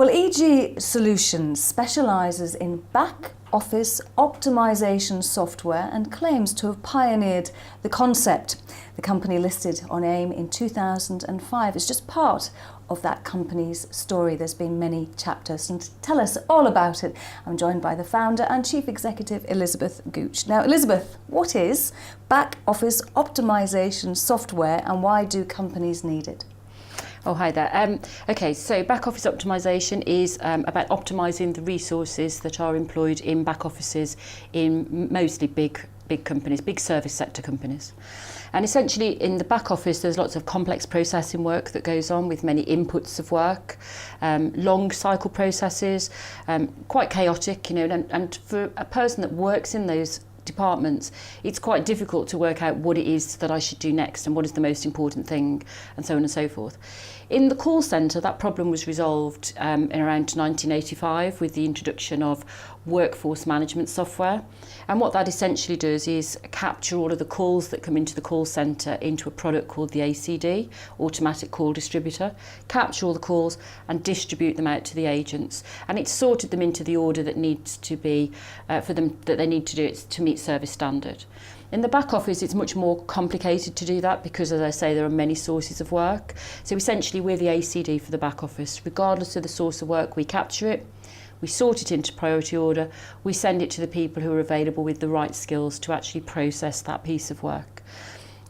Well, EG Solutions specialises in back office optimisation software and claims to have pioneered the concept. The company listed on AIM in 2005 is just part of that company's story. There's been many chapters, and to tell us all about it, I'm joined by the founder and chief executive, Ellizabeth Gooch. Now, Elizabeth, what is back office optimisation software and why do companies need it? Oh, hi there. Okay, so back office optimisation is about optimising the resources that are employed in back offices in mostly big companies, big service sector companies. And essentially in the back office there's lots of complex processing work that goes on with many inputs of work, long cycle processes, quite chaotic, you know, and for a person that works in those departments, it's quite difficult to work out what it is that I should do next and what is the most important thing, and so on and so forth. In the call centre, that problem was resolved in around 1985 with the introduction of workforce management software. And what that essentially does is capture all of the calls that come into the call centre into a product called the ACD, Automatic Call Distributor, capture all the calls and distribute them out to the agents. And it's sorted them into the order that needs to be for them, that they need to do it to meet service standard. In the back office, it's much more complicated to do that because, as I say, there are many sources of work. So essentially, we're the ACD for the back office. Regardless of the source of work, we capture it, we sort it into priority order, we send it to the people who are available with the right skills to actually process that piece of work.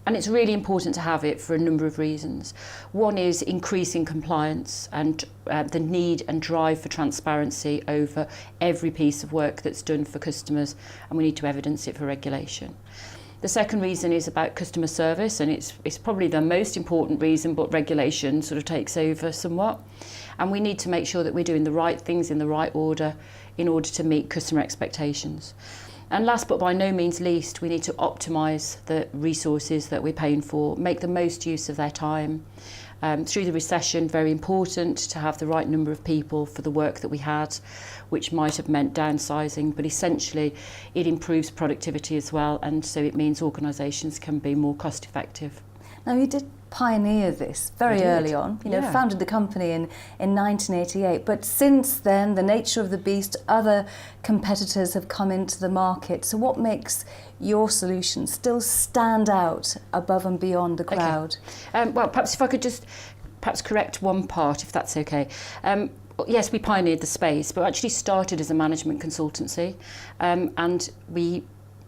And it's really important to have it for a number of reasons. One is increasing compliance and the need and drive for transparency over every piece of work that's done for customers, and we need to evidence it for regulation. The second reason is about customer service, and it's probably the most important reason, but regulation sort of takes over somewhat. And we need to make sure that we're doing the right things in the right order in order to meet customer expectations. And last but by no means least, we need to optimise the resources that we're paying for, make the most use of their time. Through the recession, very important to have the right number of people for the work that we had, which might have meant downsizing, but essentially it improves productivity as well, and so it means organisations can be more cost effective. Now, you did pioneer this very early on, you know, founded the company in 1988, but since then the nature of the beast, other competitors have come into the market. So what makes your solution still stand out above and beyond the crowd? Okay. Well, perhaps if I could just correct one part, if that's okay. Yes, we pioneered the space, but actually started as a management consultancy, and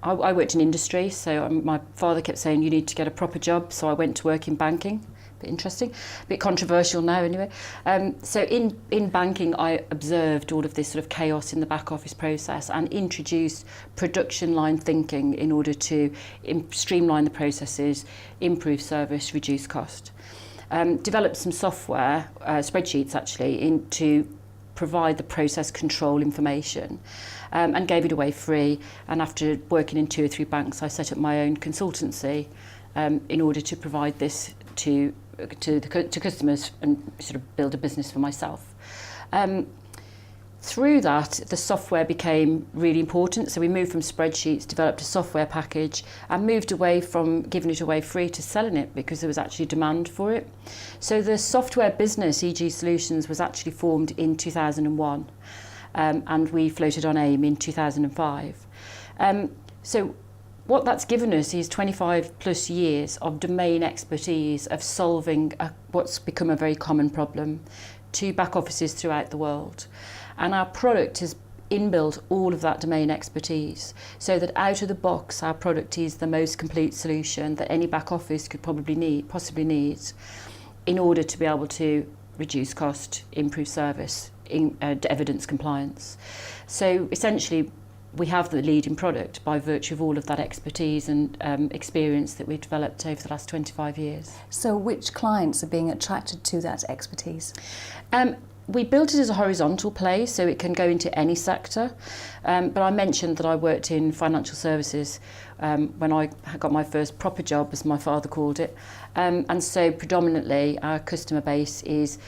I worked in industry, so my father kept saying you need to get a proper job, so I went to work in banking. Bit interesting, a bit controversial now anyway. So in banking I observed all of this sort of chaos in the back office process and introduced production line thinking in order to streamline the processes, improve service, reduce cost. Developed some software, spreadsheets actually, to provide the process control information, and gave it away free. And after working in 2 or 3 banks, I set up my own consultancy in order to provide this to customers and sort of build a business for myself. Through that, the software became really important. So we moved from spreadsheets, developed a software package, and moved away from giving it away free to selling it because there was actually demand for it. So the software business, EG Solutions, was actually formed in 2001, and we floated on AIM in 2005. So what that's given us is 25 plus years of domain expertise of solving what's become a very common problem to back offices throughout the world. And our product has inbuilt all of that domain expertise, so that out of the box our product is the most complete solution that any back office could possibly need in order to be able to reduce cost, improve service, evidence compliance. So essentially we have the leading product by virtue of all of that expertise and experience that we've developed over the last 25 years. So which clients are being attracted to that expertise? We built it as a horizontal play, so it can go into any sector. But I mentioned that I worked in financial services when I got my first proper job, as my father called it. And so predominantly our customer base is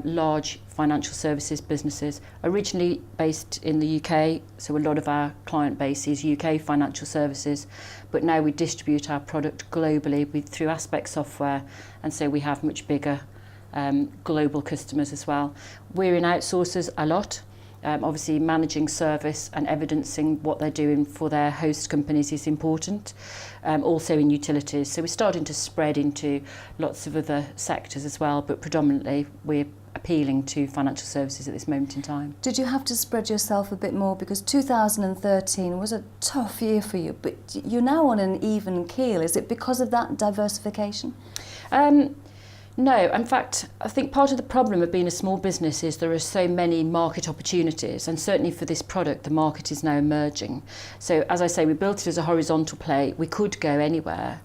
large financial services businesses, originally based in the UK. So a lot of our client base is UK financial services, but now we distribute our product globally through Aspect software. And so we have much bigger global customers as well. We're in outsourcers a lot. Obviously managing service and evidencing what they're doing for their host companies is important, also in utilities. So we're starting to spread into lots of other sectors as well, but predominantly we're appealing to financial services at this moment in time. Did you have to spread yourself a bit more, because 2013 was a tough year for you, but you're now on an even keel. Is it because of that diversification? No, in fact, I think part of the problem of being a small business is there are so many market opportunities, and certainly for this product, the market is now emerging. So, as I say, we built it as a horizontal play. We could go anywhere.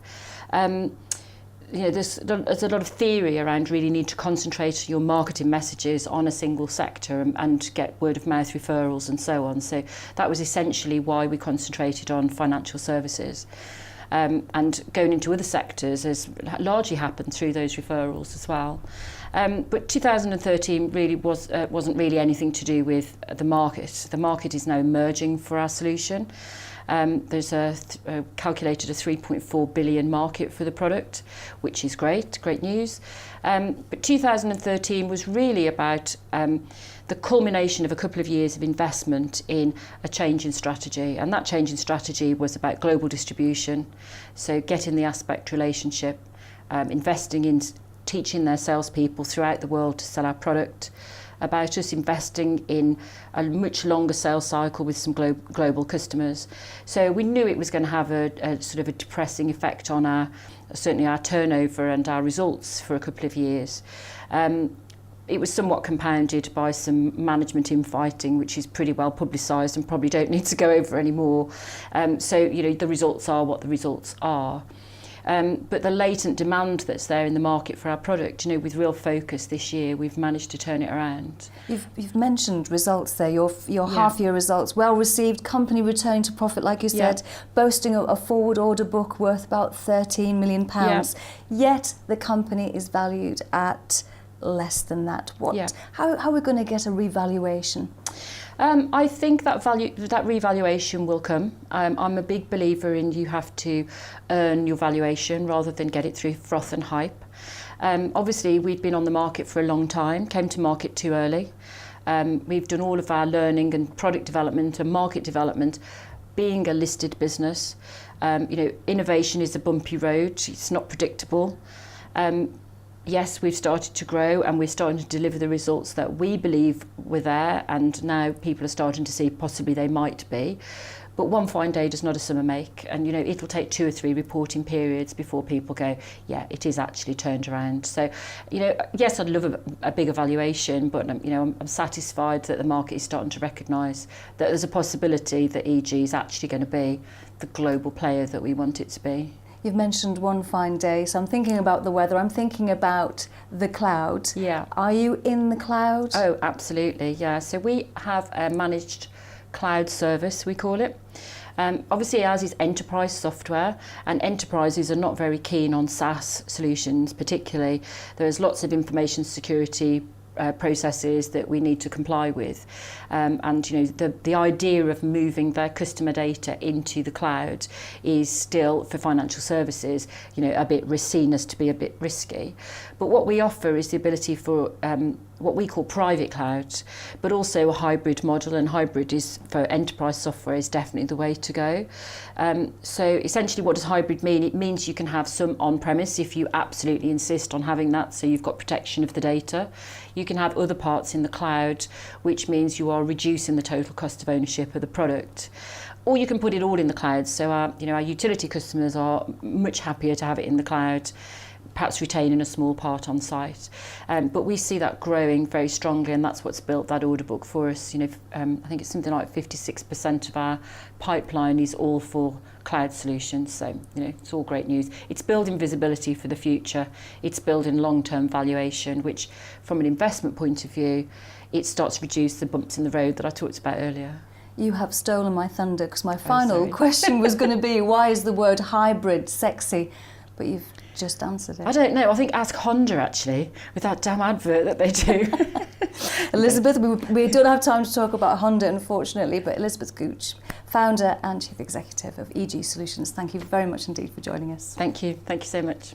There's a lot of theory around really need to concentrate your marketing messages on a single sector and get word of mouth referrals and so on. So that was essentially why we concentrated on financial services. And going into other sectors has largely happened through those referrals as well. But 2013 really wasn't really anything to do with the market. The market is now emerging for our solution. There's calculated a 3.4 billion market for the product, which is great news. But 2013 was really about the culmination of a couple of years of investment in a change in strategy. And that change in strategy was about global distribution, so getting the Aspect relationship, investing in teaching their salespeople throughout the world to sell our product, about us investing in a much longer sales cycle with some global customers. So we knew it was going to have a sort of a depressing effect on certainly our turnover and our results for a couple of years. It was somewhat compounded by some management infighting, which is pretty well publicised and probably don't need to go over anymore. So, the results are what the results are. But the latent demand that's there in the market for our product, with real focus this year, we've managed to turn it around. You've mentioned results there, your half-year results, well received, company returning to profit, like you said, boasting a forward order book worth about £13 million. Yet the company is valued at less than that. How are we going to get a revaluation? I think that revaluation will come. I'm a big believer in you have to earn your valuation rather than get it through froth and hype. Obviously, we'd been on the market for a long time, came to market too early. We've done all of our learning and product development and market development being a listed business. Innovation is a bumpy road. It's not predictable. Yes, we've started to grow and we're starting to deliver the results that we believe were there, and now people are starting to see possibly they might be. But one fine day does not a summer make, and it'll take 2 or 3 reporting periods before people go, yeah, it is actually turned around. So, yes, I'd love a bigger valuation, but I'm satisfied that the market is starting to recognise that there's a possibility that EG is actually going to be the global player that we want it to be. You've mentioned one fine day, so I'm thinking about the weather. I'm thinking about the cloud. Yeah. Are you in the cloud? Oh, absolutely, yeah. So we have a managed cloud service, we call it. Obviously, ours is enterprise software, and enterprises are not very keen on SaaS solutions particularly. There's lots of information security processes that we need to comply with, and the idea of moving their customer data into the cloud is still, for financial services, a bit seen as to be a bit risky. But what we offer is the ability for what we call private cloud, but also a hybrid model, and hybrid is for enterprise software is definitely the way to go. So essentially, what does hybrid mean? It means you can have some on-premise if you absolutely insist on having that, so you've got protection of the data. You can have other parts in the cloud, which means you are reducing the total cost of ownership of the product. Or you can put it all in the cloud, so our utility customers are much happier to have it in the cloud, perhaps retaining a small part on site. But we see that growing very strongly, and that's what's built that order book for us. I think it's something like 56% of our pipeline is all for cloud solutions. So, it's all great news. It's building visibility for the future. It's building long-term valuation, which from an investment point of view, it starts to reduce the bumps in the road that I talked about earlier. You have stolen my thunder, because my final question was going to be, why is the word hybrid sexy? But you've just answered it. I don't know. I think ask Honda, actually, with that damn advert that they do. Elizabeth, we don't have time to talk about Honda, unfortunately, but Ellizabeth Gooch, founder and chief executive of EG Solutions, thank you very much indeed for joining us. Thank you. Thank you so much.